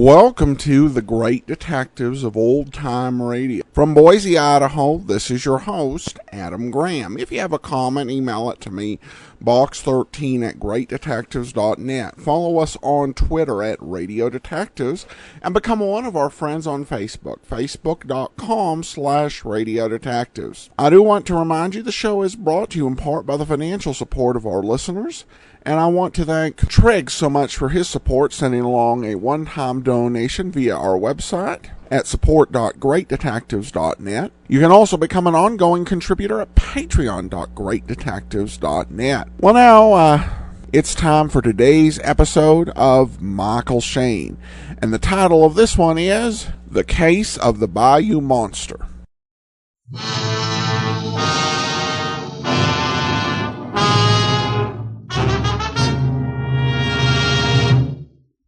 Welcome to the Great Detectives of Old Time Radio. From Boise, Idaho, this is your host, Adam Graham. If you have a comment, email it to me, box13@greatdetectives.net. Follow us on Twitter at Radio Detectives, and become one of our friends on Facebook, facebook.com/Radio Detectives. I do want to remind you the show is brought to you in part by the financial support of our listeners. And I want to thank Trigg so much for his support, sending along a one-time donation via our website at support.greatdetectives.net. You can also become an ongoing contributor at patreon.greatdetectives.net. Well, now, it's time for today's episode of Michael Shayne. And the title of this one is The Case of the Bayou Monster.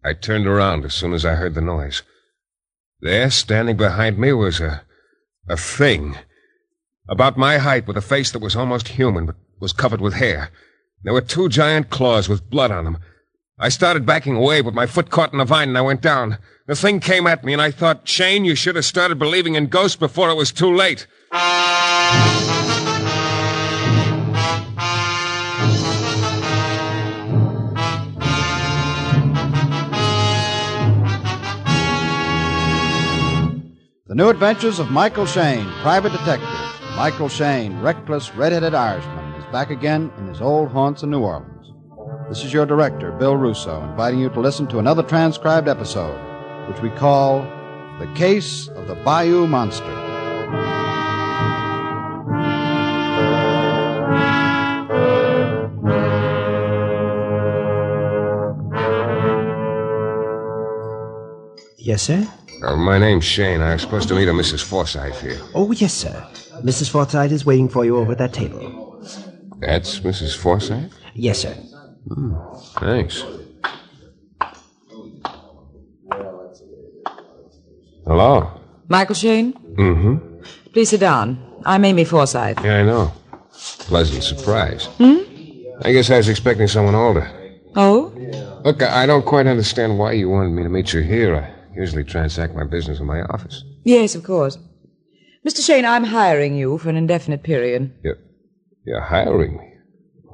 I turned around as soon as I heard the noise. There, standing behind me, was a thing. About my height, with a face that was almost human, but was covered with hair. There were two giant claws with blood on them. I started backing away, but my foot caught in the vine and I went down. The thing came at me, and I thought, Shayne, you should have started believing in ghosts before it was too late. The New Adventures of Michael Shayne, Private Detective. Michael Shayne, reckless, red-headed Irishman, is back again in his old haunts in New Orleans. This is your director, Bill Russo, inviting you to listen to another transcribed episode, which we call The Case of the Bayou Monster. Yes, sir? My name's Shayne. I was supposed to meet a Mrs. Forsythe here. Oh, yes, sir. Mrs. Forsythe is waiting for you over at that table. That's Mrs. Forsythe? Yes, sir. Thanks. Hello? Michael Shayne? Mm-hmm. Please sit down. I'm Amy Forsythe. Yeah, I know. Pleasant surprise. I guess I was expecting someone older. Oh? Look, I don't quite understand why you wanted me to meet you here. I usually transact my business in my office. Yes, of course. Mr. Shayne, I'm hiring you for an indefinite period. You're hiring me?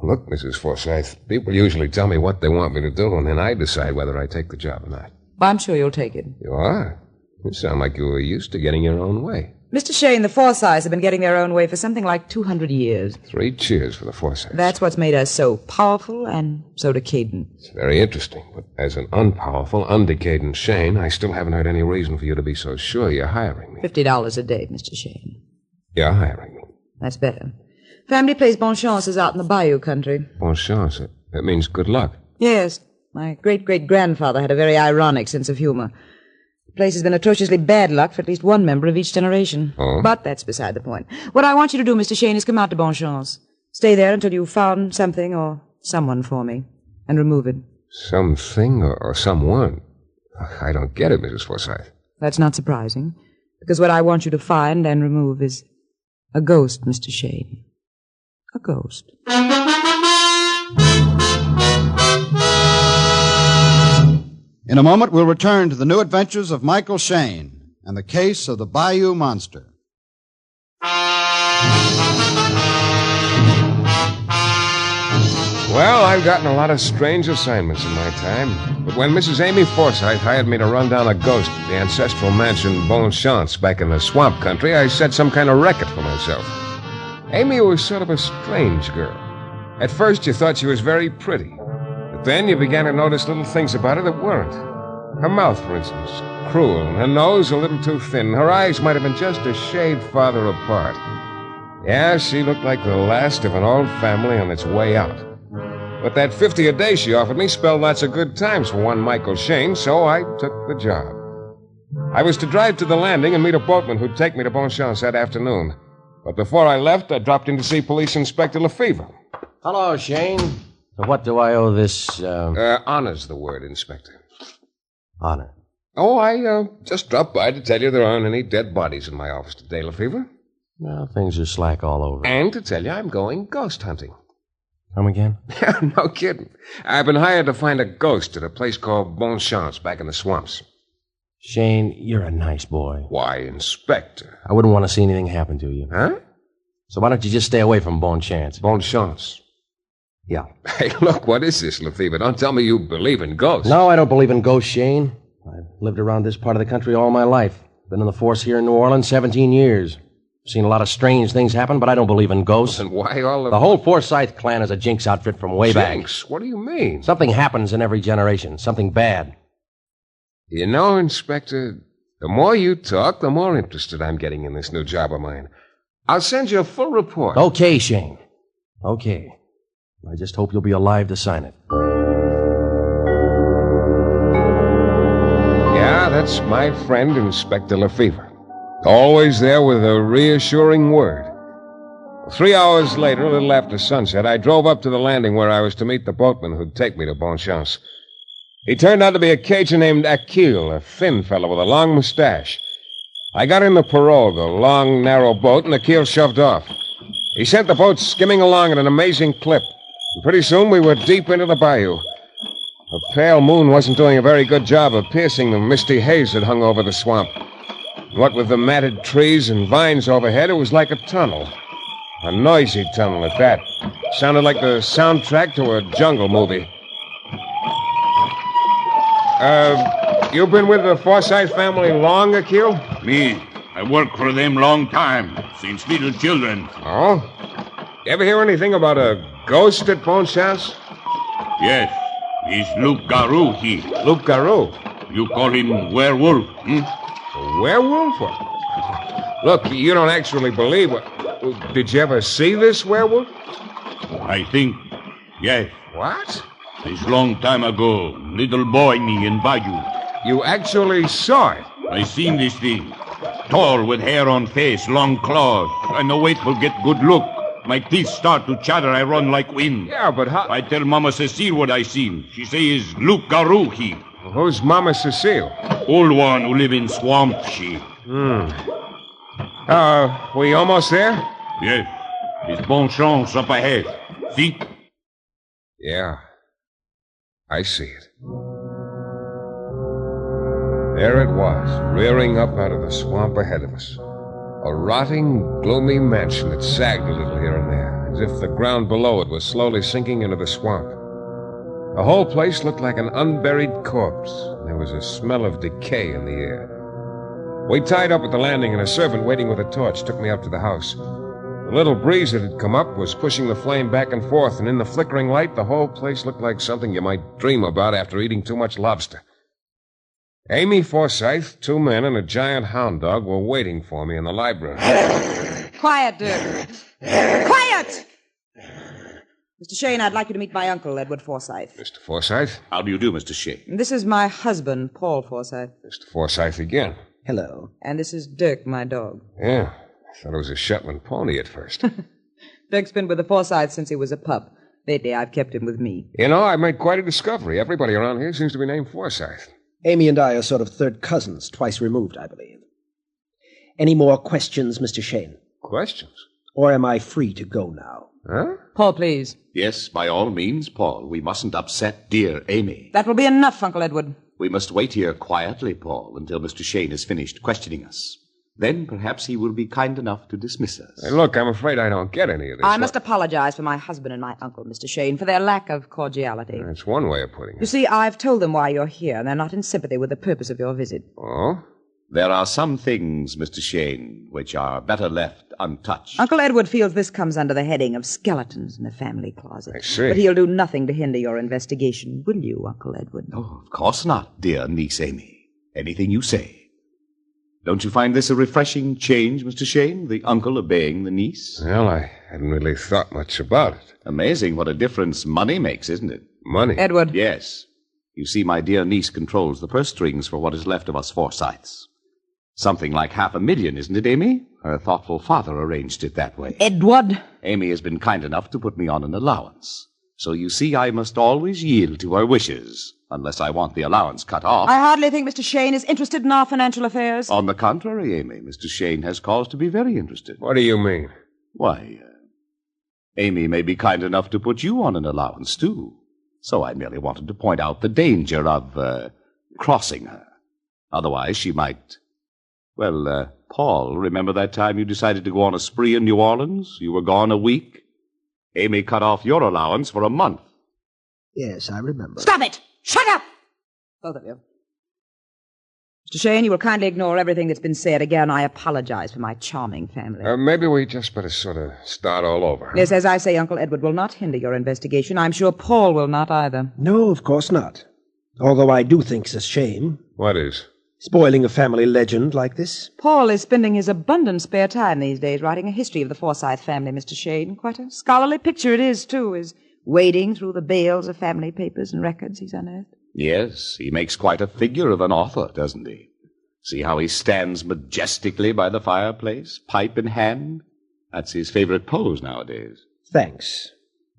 Look, Mrs. Forsythe, people usually tell me what they want me to do, and then I decide whether I take the job or not. Well, I'm sure you'll take it. You are? You sound like you were used to getting your own way. Mr. Shayne, the Forsythes have been getting their own way for something like 200 years. 3 cheers for the Forsythes. That's what's made us so powerful and so decadent. It's very interesting, but as an unpowerful, undecadent Shayne, I still haven't heard any reason for you to be so sure you're hiring me. $50 a day, Mr. Shayne. You're hiring me? That's better. Family place Bon Chance is out in the Bayou country. Bon Chance? That means good luck. Yes. My great-great-grandfather had a very ironic sense of humor. The place has been atrociously bad luck for at least one member of each generation. Oh? But that's beside the point. What I want you to do, Mr. Shayne, is come out to Bon Chance. Stay there until you've found something or someone for me, and remove it. Something or someone? I don't get it, Mrs. Forsythe. That's not surprising, because what I want you to find and remove is a ghost, Mr. Shayne. A ghost. In a moment, we'll return to the new adventures of Michael Shayne and the case of the Bayou Monster. Well, I've gotten a lot of strange assignments in my time, but when Mrs. Amy Forsythe hired me to run down a ghost at the ancestral mansion Bon Chance back in the swamp country, I set some kind of record for myself. Amy was sort of a strange girl. At first, you thought she was very pretty. But then you began to notice little things about her that weren't. Her mouth, for instance, cruel, and her nose a little too thin. Her eyes might have been just a shade farther apart. Yeah, she looked like the last of an old family on its way out. But that $50 a day she offered me spelled lots of good times for one Michael Shayne, so I took the job. I was to drive to the landing and meet a boatman who'd take me to Bon Chance that afternoon. But before I left, I dropped in to see Police Inspector Lefevre. Hello, Shayne. What do I owe this, Honor's the word, Inspector. honor? Oh, I just dropped by to tell you there aren't any dead bodies in my office today, Lefevre. Well, things are slack all over. And to tell you I'm going ghost hunting. Come again? No kidding. I've been hired to find a ghost at a place called Bon Chance back in the swamps. Shane, you're a nice boy. Why, Inspector? I wouldn't want to see anything happen to you. Huh? So why don't you just stay away from Bon Chance? Bon chance. Yeah. Hey, look, what is this, Lefevre? Don't tell me you believe in ghosts. No, I don't believe in ghosts, Shane. I've lived around this part of the country all my life. Been in the force here in New Orleans 17 years. Seen a lot of strange things happen, but I don't believe in ghosts. And why all of... The whole Forsyth clan is a jinx outfit from way back. Jinx? What do you mean? Something happens in every generation. Something bad. You know, Inspector, the more you talk, the more interested I'm getting in this new job of mine. I'll send you a full report. Okay, Shane. Okay. I just hope you'll be alive to sign it. Yeah, that's my friend, Inspector Lefevre. Always there with a reassuring word. 3 hours later, a little after sunset, I drove up to the landing where I was to meet the boatman who'd take me to Bonchance. He turned out to be a Cajun named Akil, a thin fellow with a long mustache. I got in the pirogue, a long, narrow boat, and Akil shoved off. He sent the boat skimming along at an amazing clip. And pretty soon we were deep into the bayou. The pale moon wasn't doing a very good job of piercing the misty haze that hung over the swamp. What with the matted trees and vines overhead, it was like a tunnel. A noisy tunnel at that. Sounded like the soundtrack to a jungle movie. You been with the Forsyth family long, Akil? Me, I work for them long time, since little children. Oh? You ever hear anything about a ghost at Bonchance? Yes, he's Luke Garou, he. Luke Garou? You call him werewolf, A werewolf? Look, you don't actually believe what... Did you ever see this werewolf? I think, yes. What? This long time ago, little boy me in Bayou. You actually saw it? I seen this thing. Tall with hair on face, long claws. I no wait for get good look. My teeth start to chatter, I run like wind. Yeah, but how... I tell Mama Cecile what I seen. She say is Luke Garou, he. Who's Mama Cecile? Old one who live in swamp, she. We almost there? Yes. It's Bon Chance up ahead. See? Yeah. I see it. There it was, rearing up out of the swamp ahead of us. A rotting, gloomy mansion that sagged a little here and there, as if the ground below it was slowly sinking into the swamp. The whole place looked like an unburied corpse, and there was a smell of decay in the air. We tied up at the landing, and a servant waiting with a torch took me up to the house. The little breeze that had come up was pushing the flame back and forth, and in the flickering light, the whole place looked like something you might dream about after eating too much lobster. Amy Forsyth, 2 men, and a giant hound dog were waiting for me in the library. Quiet, Dirk. Quiet! Mr. Shayne, I'd like you to meet my uncle, Edward Forsyth. Mr. Forsyth? How do you do, Mr. Shayne? This is my husband, Paul Forsyth. Mr. Forsyth again. Hello. And this is Dirk, my dog. Yeah, I thought it was a Shetland pony at first. Dirk's been with the Forsyths since he was a pup. Lately, I've kept him with me. You know, I made quite a discovery. Everybody around here seems to be named Forsyth. Amy and I are sort of third cousins, twice removed, I believe. Any more questions, Mr. Shayne? Questions? Or am I free to go now? Huh? Paul, please. Yes, by all means, Paul. We mustn't upset dear Amy. That will be enough, Uncle Edward. We must wait here quietly, Paul, until Mr. Shayne has finished questioning us. Then perhaps he will be kind enough to dismiss us. Hey, look, I'm afraid I don't get any of this. I must apologize for my husband and my uncle, Mr. Shayne, for their lack of cordiality. That's one way of putting You it. see, I've told them why you're here, and they're not in sympathy with the purpose of your visit. Oh? There are some things, Mr. Shayne, which are better left untouched. Uncle Edward feels this comes under the heading of skeletons in the family closet. I see. But he'll do nothing to hinder your investigation, will you, Uncle Edward? Oh, of course not, dear niece Amy. Anything you say. Don't you find this a refreshing change, Mr. Shayne, the uncle obeying the niece? Well, I hadn't really thought much about it. Amazing what a difference money makes, isn't it? Money? Edward. Yes. You see, my dear niece controls the purse strings for what is left of us Forsyths. Something like $500,000, isn't it, Amy? Her thoughtful father arranged it that way. Edward! Amy has been kind enough to put me on an allowance. So you see, I must always yield to her wishes, unless I want the allowance cut off. I hardly think Mr. Shayne is interested in our financial affairs. On the contrary, Amy, Mr. Shayne has cause to be very interested. What do you mean? Why, Amy may be kind enough to put you on an allowance, too. So I merely wanted to point out the danger of, crossing her. Otherwise, she might... Well, Paul, remember that time you decided to go on a spree in New Orleans? You were gone a week. Amy cut off your allowance for a month. Yes, I remember. Stop it! Shut up! Both of you. Mr. Shayne, you will kindly ignore everything that's been said. Again, I apologize for my charming family. Maybe we just better sort of start all over. Yes, as I say, Uncle Edward will not hinder your investigation. I'm sure Paul will not either. No, of course not. Although I do think it's a shame. What is? Spoiling a family legend like this. Paul is spending his abundant spare time these days writing a history of the Forsyth family, Mr. Shayne. Quite a scholarly picture it is, too, is wading through the bales of family papers and records he's unearthed. Yes, he makes quite a figure of an author, doesn't he? See how he stands majestically by the fireplace, pipe in hand? That's his favorite pose nowadays. Thanks.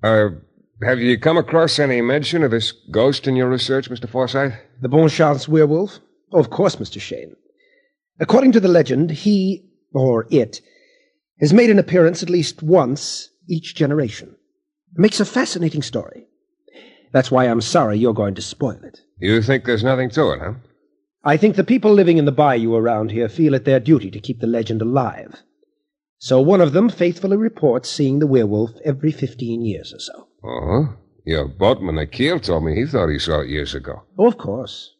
Have you come across any mention of this ghost in your research, Mr. Forsyth? The Bonchance werewolf? Oh, of course, Mr. Shayne. According to the legend, he, or it, has made an appearance at least once each generation. It makes a fascinating story. That's why I'm sorry you're going to spoil it. You think there's nothing to it, huh? I think the people living in the bayou around here feel it their duty to keep the legend alive. So one of them faithfully reports seeing the werewolf every 15 years or so. Uh-huh. Your boatman, Akil, told me he thought he saw it years ago. Oh, of course.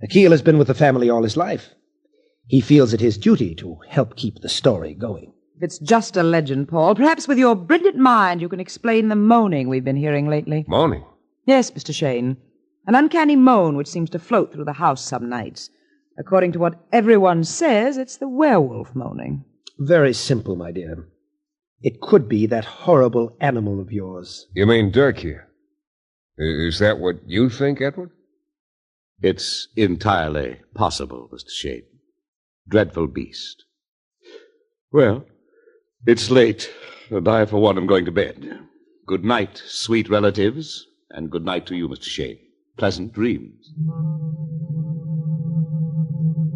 Akil has been with the family all his life. He feels it his duty to help keep the story going. If it's just a legend, Paul, perhaps with your brilliant mind you can explain the moaning we've been hearing lately. Moaning? Yes, Mr. Shayne. An uncanny moan which seems to float through the house some nights. According to what everyone says, it's the werewolf moaning. Very simple, my dear. It could be that horrible animal of yours. You mean Dirk here? Is that what you think, Edward? It's entirely possible, Mr. Shayne. Dreadful beast. Well, it's late, and I, for one, am going to bed. Good night, sweet relatives, and good night to you, Mr. Shayne. Pleasant dreams.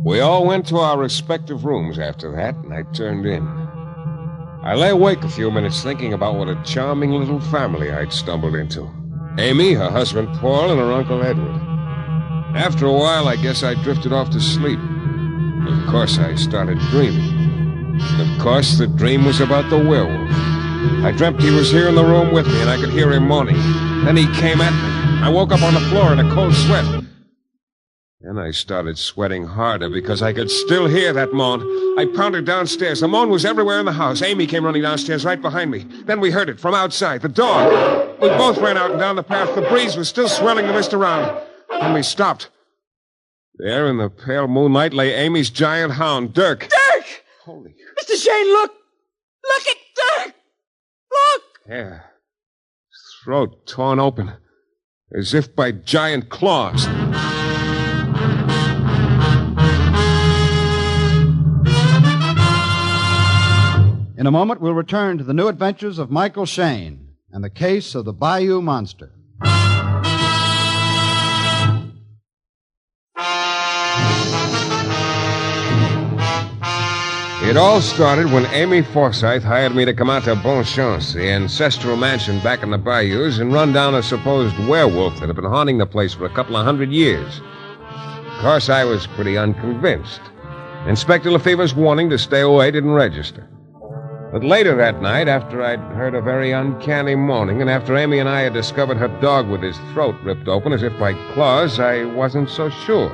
We all went to our respective rooms after that, and I turned in. I lay awake a few minutes thinking about what a charming little family I'd stumbled into. Amy, her husband Paul, and her Uncle Edward. After a while, I guess I drifted off to sleep. Of course, I started dreaming. Of course, the dream was about the werewolf. I dreamt he was here in the room with me, and I could hear him moaning. Then he came at me. I woke up on the floor in a cold sweat. Then I started sweating harder because I could still hear that moan. I pounded downstairs. The moan was everywhere in the house. Amy came running downstairs right behind me. Then we heard it from outside, the dog. We both ran out and down the path. The breeze was still swirling the mist around. Then we stopped. There in the pale moonlight lay Amy's giant hound, Dirk. Dirk! Holy... Mr. Shayne, look! Look at Dirk! Look! Yeah. His throat torn open, as if by giant claws. In a moment, we'll return to the new adventures of Michael Shayne and the case of the Bayou Monster. It all started when Amy Forsyth hired me to come out to Bonchance, the ancestral mansion back in the bayous, and run down a supposed werewolf that had been haunting the place for a couple of 100 years. Of course, I was pretty unconvinced. Inspector Lefever's warning to stay away didn't register. But later that night, after I'd heard a very uncanny moaning, and after Amy and I had discovered her dog with his throat ripped open as if by claws, I wasn't so sure.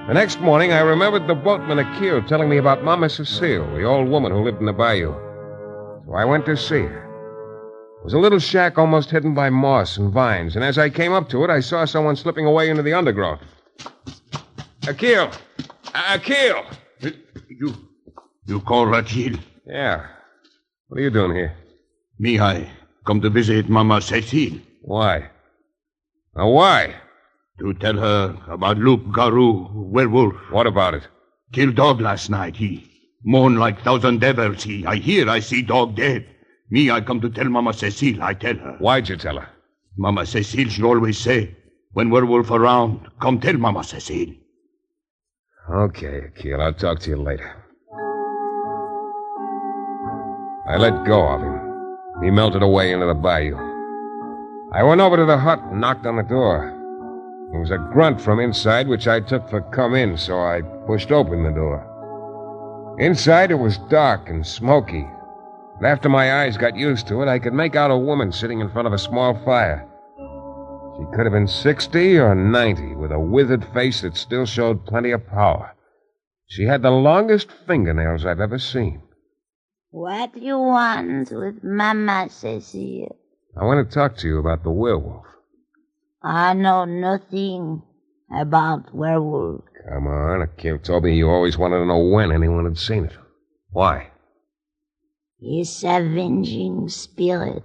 The next morning, I remembered the boatman Akil telling me about Mama Cecile, the old woman who lived in the bayou. So I went to see her. It was a little shack almost hidden by moss and vines, and as I came up to it, I saw someone slipping away into the undergrowth. Akil! Akil! You call Akil? Yeah. What are you doing here? Me, I come to visit Mama Cecile. Why? Now, why? To tell her about Luke Garou, werewolf. What about it? Killed dog last night. He moan like thousand devils. I see dog dead. Me, I come to tell Mama Cecile. I tell her. Why'd you tell her? Mama Cecile, she always say, when werewolf around, come tell Mama Cecile. Okay, Akil, I'll talk to you later. I let go of him. He melted away into the bayou. I went over to the hut and knocked on the door. There was a grunt from inside, which I took for come in, so I pushed open the door. Inside, it was dark and smoky. And after my eyes got used to it, I could make out a woman sitting in front of a small fire. She could have been 60 or 90, with a withered face that still showed plenty of power. She had the longest fingernails I've ever seen. What do you want with Mama Cecile? I want to talk to you about the werewolf. I know nothing about werewolf. Come on, Akil told me you always wanted to know when anyone had seen it. Why? It's avenging spirit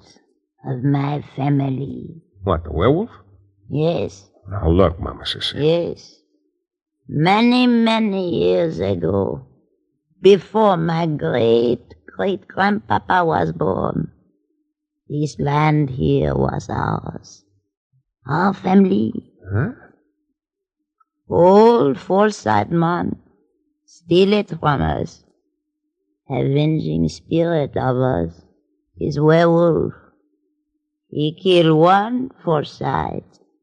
of my family. What, the werewolf? Yes. Now look, Mama Cecile. Yes. Many, many years ago, before my great-great-grandpapa was born, this land here was ours. Our family. Huh? Old Forsyth man steal it from us. Avenging spirit of us is werewolf. He kill one Forsyth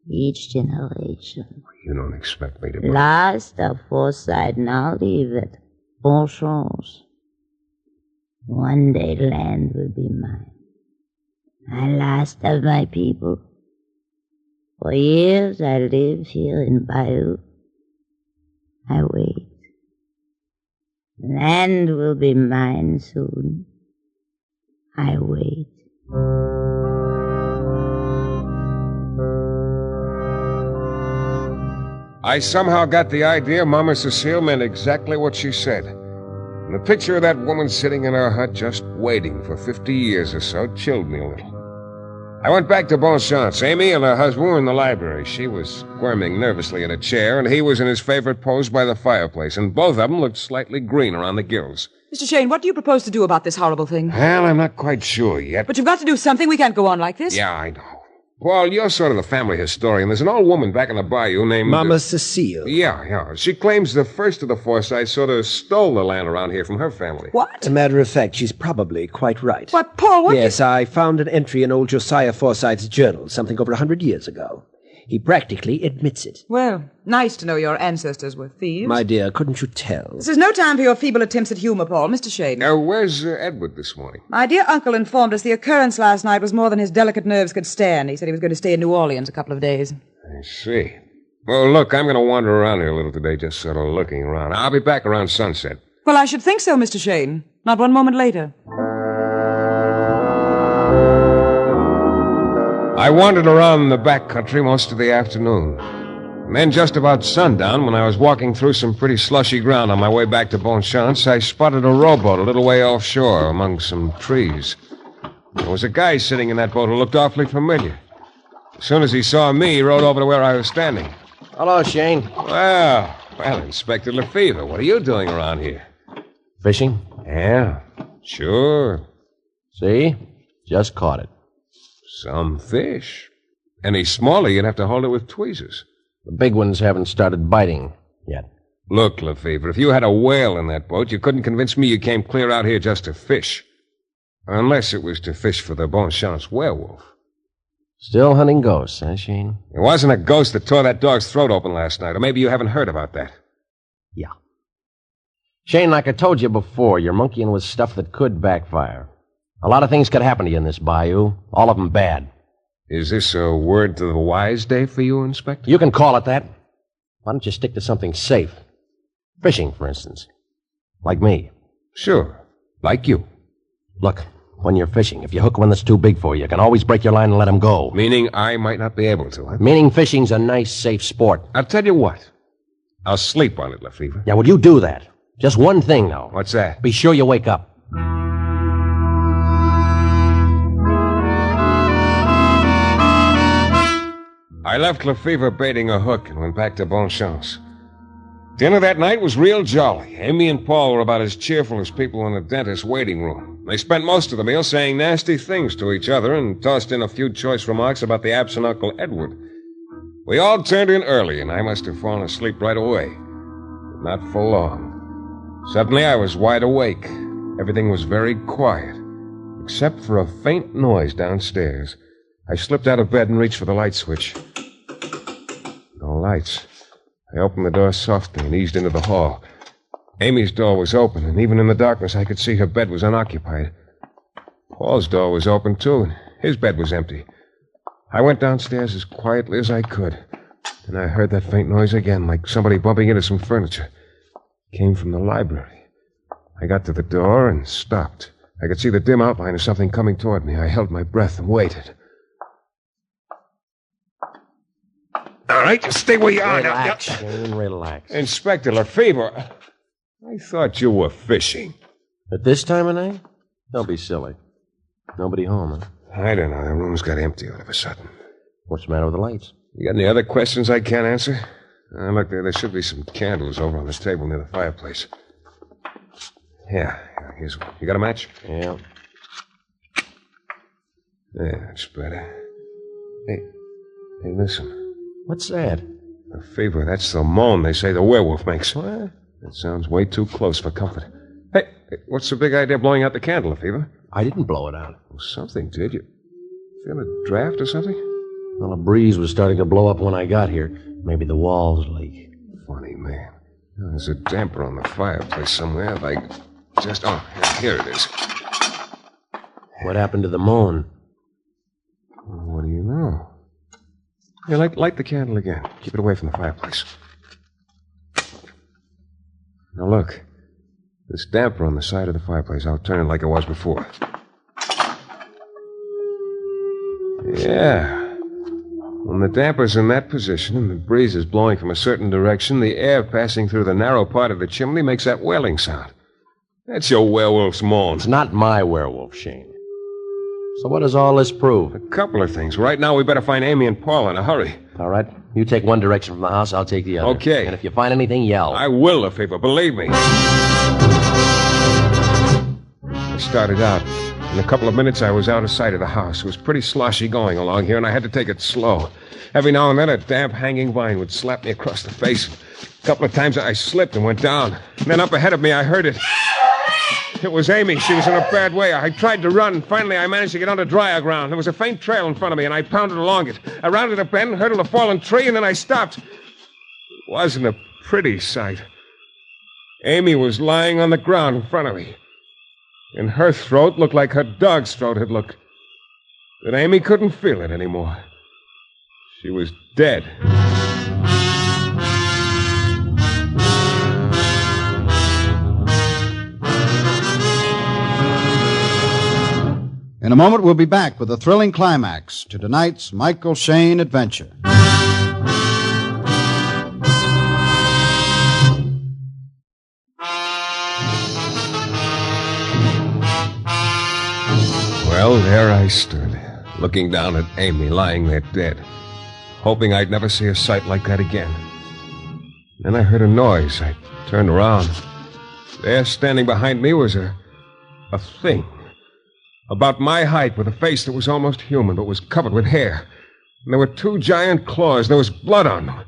each generation. You don't expect me to believe. Last of Forsyth now live at Bon Chance. One day land will be mine. And last of my people. For years I live here in Bayou. I wait. Land will be mine soon. I wait. I somehow got the idea Mama Cecile meant exactly what she said. And the picture of that woman sitting in her hut just waiting for 50 years or so chilled me a little. I went back to Bon Chance. Amy and her husband were in the library. She was squirming nervously in a chair, and he was in his favorite pose by the fireplace, and both of them looked slightly green around the gills. Mr. Shayne, what do you propose to do about this horrible thing? Well, I'm not quite sure yet. But you've got to do something. We can't go on like this. Yeah, I know. Paul, you're sort of the family historian. There's an old woman back in the bayou named... Mama Cecile. Yeah. She claims the first of the Forsyths sort of stole the land around here from her family. What? As a matter of fact, she's probably quite right. Why, Paul, what... Yes, I found an entry in old Josiah Forsyth's journal, something over 100 years ago. He practically admits it. Well, nice to know your ancestors were thieves. My dear, couldn't you tell? This is no time for your feeble attempts at humor, Paul. Mr. Shayne. Where's Edward this morning? My dear uncle informed us the occurrence last night was more than his delicate nerves could stand. He said he was going to stay in New Orleans a couple of days. I see. Well, look, I'm going to wander around here a little today, just sort of looking around. I'll be back around sunset. Well, I should think so, Mr. Shayne. Not one moment later. I wandered around the back country most of the afternoon. And then just about sundown, when I was walking through some pretty slushy ground on my way back to Bon Chance, I spotted a rowboat a little way offshore among some trees. There was a guy sitting in that boat who looked awfully familiar. As soon as he saw me, he rowed over to where I was standing. Hello, Shayne. Well, Inspector Lefevre, what are you doing around here? Fishing? Yeah, sure. See? Just caught it. Some fish. Any smaller, you'd have to hold it with tweezers. The big ones haven't started biting yet. Look, Lefevre, if you had a whale in that boat, you couldn't convince me you came clear out here just to fish. Unless it was to fish for the Bon Chance werewolf. Still hunting ghosts, huh, Shayne? It wasn't a ghost that tore that dog's throat open last night, or maybe you haven't heard about that. Yeah. Shayne, like I told you before, you're monkeying with stuff that could backfire. A lot of things could happen to you in this bayou, all of them bad. Is this a word to the wise day for you, Inspector? You can call it that. Why don't you stick to something safe? Fishing, for instance. Like me. Sure. Like you. Look, when you're fishing, if you hook one that's too big for you, you can always break your line and let him go. Meaning I might not be able to, huh? Meaning fishing's a nice, safe sport. I'll tell you what. I'll sleep on it, Lefevre. Yeah, well, you do that. Just one thing, though. What's that? Be sure you wake up. I left Lefevre baiting a hook and went back to Bon Chance. Dinner that night was real jolly. Amy and Paul were about as cheerful as people in a dentist's waiting room. They spent most of the meal saying nasty things to each other and tossed in a few choice remarks about the absent Uncle Edward. We all turned in early, and I must have fallen asleep right away. But not for long. Suddenly I was wide awake. Everything was very quiet, except for a faint noise downstairs. I slipped out of bed and reached for the light switch. No lights. I opened the door softly and eased into the hall. Amy's door was open, and even in the darkness I could see her bed was unoccupied. Paul's door was open, too, and his bed was empty. I went downstairs as quietly as I could, and I heard that faint noise again, like somebody bumping into some furniture. It came from the library. I got to the door and stopped. I could see the dim outline of something coming toward me. I held my breath and waited. All right, just stay where you are now. Relax, Shane, relax. Inspector Lefevre, I thought you were fishing. At this time of night? Don't be silly. Nobody home, huh? I don't know. The room's got empty all of a sudden. What's the matter with the lights? You got any other questions I can't answer? Look, there should be some candles over on this table near the fireplace. Yeah, here's one. You got a match? Yeah. Yeah, that's better. Hey, listen. What's that? Lefevre, that's the moan they say the werewolf makes. What? That sounds way too close for comfort. Hey, what's the big idea of blowing out the candle, Lefevre? I didn't blow it out. Well, something did. You feel a draft or something? Well, a breeze was starting to blow up when I got here. Maybe the walls leak. Funny, man. There's a damper on the fireplace somewhere. If I just... Oh, here it is. What happened to the moon? Well, what do you know? Here, light the candle again. Keep it away from the fireplace. Now, look. This damper on the side of the fireplace. I'll turn it like it was before. Yeah. When the damper's in that position and the breeze is blowing from a certain direction, the air passing through the narrow part of the chimney makes that wailing sound. That's your werewolf's moan. It's not my werewolf, Shane. So what does all this prove? A couple of things. Right now, we better find Amy and Paul in a hurry. All right. You take one direction from the house, I'll take the other. Okay. And if you find anything, yell. I will, Lefevre. Believe me. I started out. In a couple of minutes, I was out of sight of the house. It was pretty sloshy going along here, and I had to take it slow. Every now and then, a damp hanging vine would slap me across the face. A couple of times, I slipped and went down. And then up ahead of me, I heard it. It was Amy. She was in a bad way. I tried to run. Finally, I managed to get onto drier ground. There was a faint trail in front of me, and I pounded along it. I rounded a bend, hurdled a fallen tree, and then I stopped. It wasn't a pretty sight. Amy was lying on the ground in front of me. And her throat looked like her dog's throat had looked. But Amy couldn't feel it anymore. She was dead. In a moment, we'll be back with a thrilling climax to tonight's Michael Shayne adventure. Well, there I stood, looking down at Amy lying there dead, hoping I'd never see a sight like that again. Then I heard a noise. I turned around. There, standing behind me, was a thing. About my height, with a face that was almost human, but was covered with hair. And there were two giant claws. There was blood on them.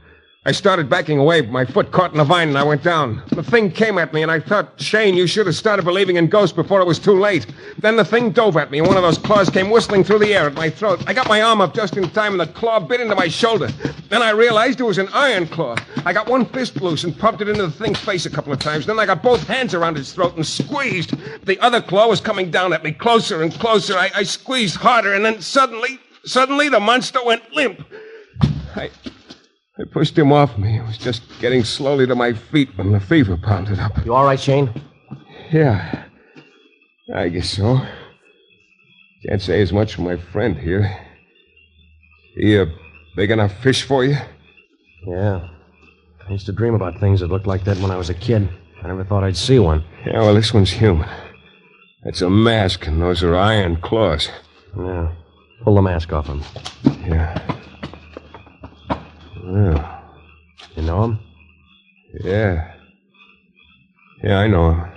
I started backing away, but my foot caught in a vine, and I went down. The thing came at me, and I thought, Shane, you should have started believing in ghosts before it was too late. Then the thing dove at me, and one of those claws came whistling through the air at my throat. I got my arm up just in time, and the claw bit into my shoulder. Then I realized it was an iron claw. I got one fist loose and pumped it into the thing's face a couple of times. Then I got both hands around its throat and squeezed. The other claw was coming down at me, closer and closer. I squeezed harder, and then suddenly the monster went limp. I pushed him off me. I was just getting slowly to my feet when the fever pounded up. You all right, Shane? Yeah, I guess so. Can't say as much for my friend here. He a big enough fish for you? Yeah. I used to dream about things that looked like that when I was a kid. I never thought I'd see one. Yeah, well, this one's human. That's a mask, and those are iron claws. Yeah. Pull the mask off him. Yeah. Well, you know him? Yeah. Yeah, I know him.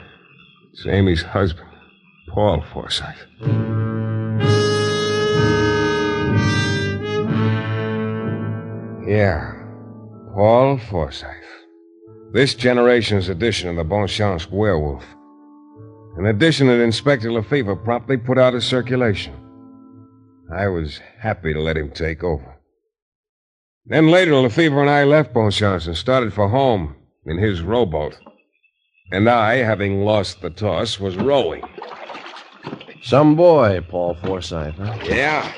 It's Amy's husband, Paul Forsyth. Yeah, Paul Forsyth. This generation's edition of the Bon Chance werewolf. An edition that Inspector Lefevre promptly put out of circulation. I was happy to let him take over. Then later, Lefevre and I left Bonchance and started for home in his rowboat. And I, having lost the toss, was rowing. Some boy, Paul Forsyth, huh? Yeah.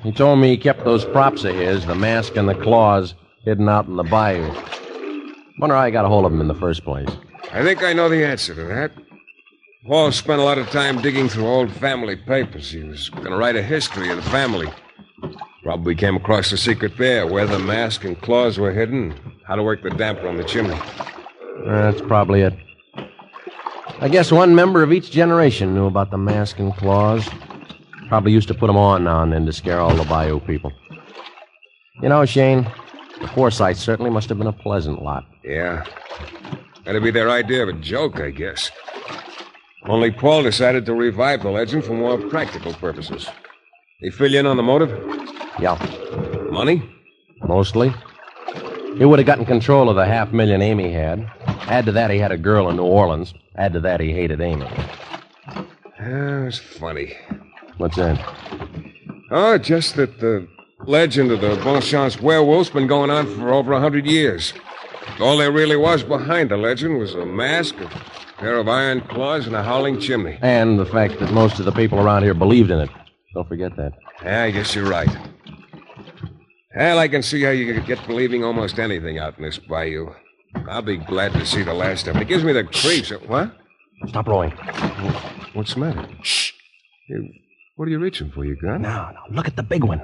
He told me he kept those props of his, the mask and the claws, hidden out in the bayou. Wonder how I got a hold of them in the first place. I think I know the answer to that. Paul spent a lot of time digging through old family papers. He was going to write a history of the family. Probably came across the secret there, where the mask and claws were hidden, how to work the damper on the chimney. That's probably it. I guess one member of each generation knew about the mask and claws. Probably used to put them on now and then to scare all the Bayou people. You know, Shane, the Forsyths certainly must have been a pleasant lot. Yeah. That'd be their idea of a joke, I guess. Only Paul decided to revive the legend for more practical purposes. He fill you in on the motive? Yeah. Money? Mostly. He would have gotten control of the $500,000 Amy had. Add to that, he had a girl in New Orleans. Add to that, he hated Amy. It's funny. What's that? Oh, just that the legend of the Bonchance werewolf's been going on for over 100 years. All there really was behind the legend was a mask, a pair of iron claws, and a howling chimney. And the fact that most of the people around here believed in it. Don't forget that. Yeah, I guess you're right. Hell, I can see how you could get believing almost anything out in this bayou. I'll be glad to see the last of it. It gives me the creeps. What? Stop rowing. What's the matter? Shh. What are you reaching for, you gun? No, look at the big one.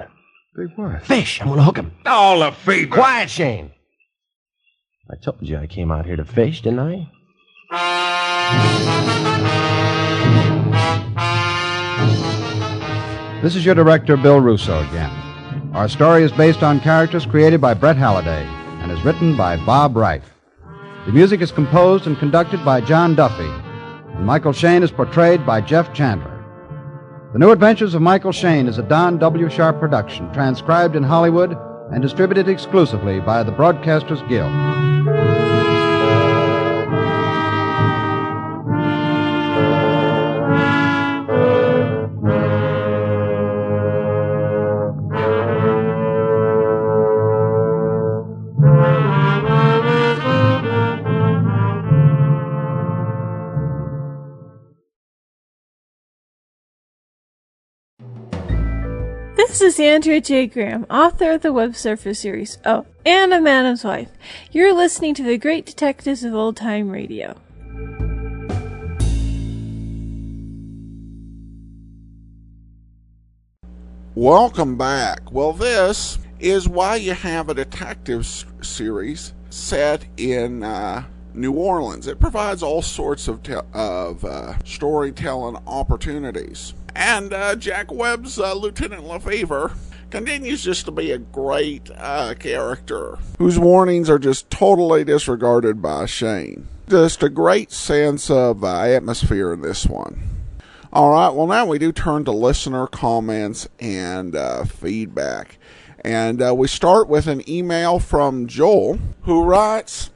Big what? Fish. I'm going to hook him. Oh, Lefevre! Quiet, Shane. I told you I came out here to fish, didn't I? This is your director, Bill Russo, again. Our story is based on characters created by Britt Halliday and is written by Bob Wright. The music is composed and conducted by John Duffy, and Michael Shayne is portrayed by Jeff Chandler. The New Adventures of Michael Shayne is a Don W. Sharp production, transcribed in Hollywood and distributed exclusively by the Broadcasters Guild. This is Andrea J. Graham, author of the Web Surfer series. Oh, and a Madam's Wife. You're listening to the Great Detectives of Old Time Radio. Welcome back. Well, this is Why You Have a Detective series set in New Orleans. It provides all sorts of storytelling opportunities. And Jack Webb's Lieutenant Lefevre continues just to be a great character, whose warnings are just totally disregarded by Shane. Just a great sense of atmosphere in this one. All right, well, now we do turn to listener comments and feedback. And we start with an email from Joel, who writes,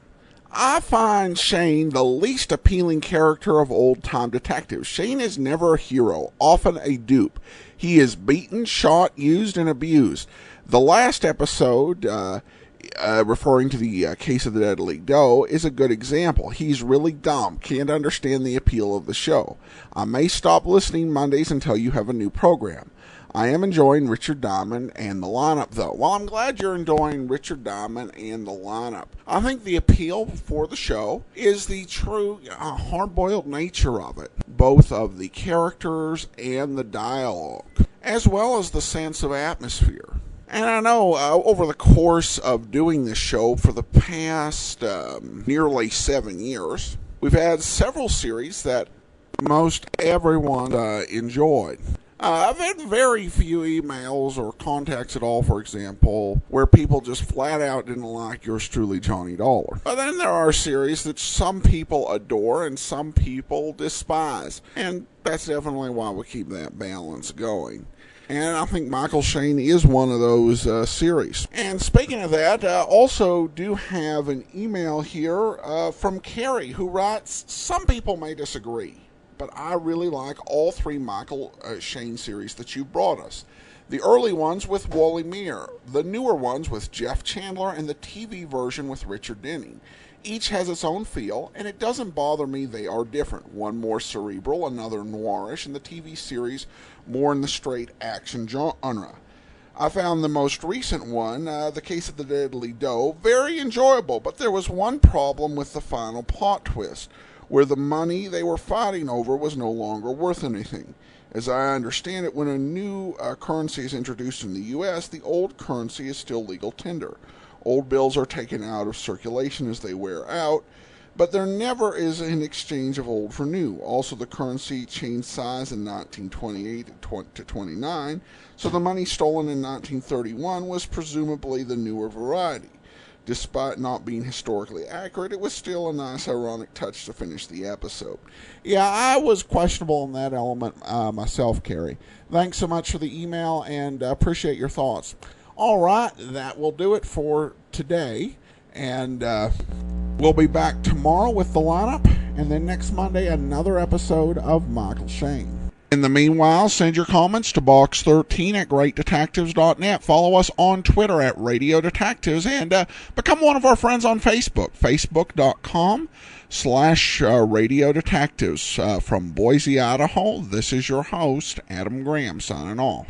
I find Shane the least appealing character of old-time detectives. Shane is never a hero, often a dupe. He is beaten, shot, used, and abused. The last episode, referring to the case of the Deadly Doe, is a good example. He's really dumb, can't understand the appeal of the show. I may stop listening Mondays until you have a new program. I am enjoying Richard Diamond and the lineup, though. Well, I'm glad you're enjoying Richard Diamond and the lineup. I think the appeal for the show is the true hard-boiled nature of it, both of the characters and the dialogue, as well as the sense of atmosphere. And I know over the course of doing this show for the past nearly 7 years, we've had several series that most everyone enjoyed. I've had very few emails or contacts at all, for example, where people just flat out didn't like yours truly, Johnny Dollar. But then there are series that some people adore and some people despise. And that's definitely why we keep that balance going. And I think Michael Shayne is one of those series. And speaking of that, also do have an email here from Carrie, who writes, some people may disagree, but I really like all three Michael Shayne series that you brought us. The early ones with Wally Maher, the newer ones with Jeff Chandler, and the TV version with Richard Denning. Each has its own feel, and it doesn't bother me they are different. One more cerebral, another noirish, and the TV series more in the straight action genre. I found the most recent one, The Case of the Deadly Doe, very enjoyable, but there was one problem with the final plot twist, where the money they were fighting over was no longer worth anything. As I understand it, when a new currency is introduced in the U.S., the old currency is still legal tender. Old bills are taken out of circulation as they wear out, but there never is an exchange of old for new. Also, the currency changed size in 1928 to 29, so the money stolen in 1931 was presumably the newer variety. Despite not being historically accurate, it was still a nice ironic touch to finish the episode. Yeah, I was questionable in that element myself, Carrie. Thanks so much for the email, and appreciate your thoughts. All right, that will do it for today, and we'll be back tomorrow with the lineup, and then next Monday another episode of Michael Shayne. In the meanwhile, send your comments to box13 at greatdetectives.net. Follow us on Twitter at Radio Detectives, and become one of our friends on Facebook, facebook.com/Radio Detectives. From Boise, Idaho, this is your host, Adam Graham, signing off.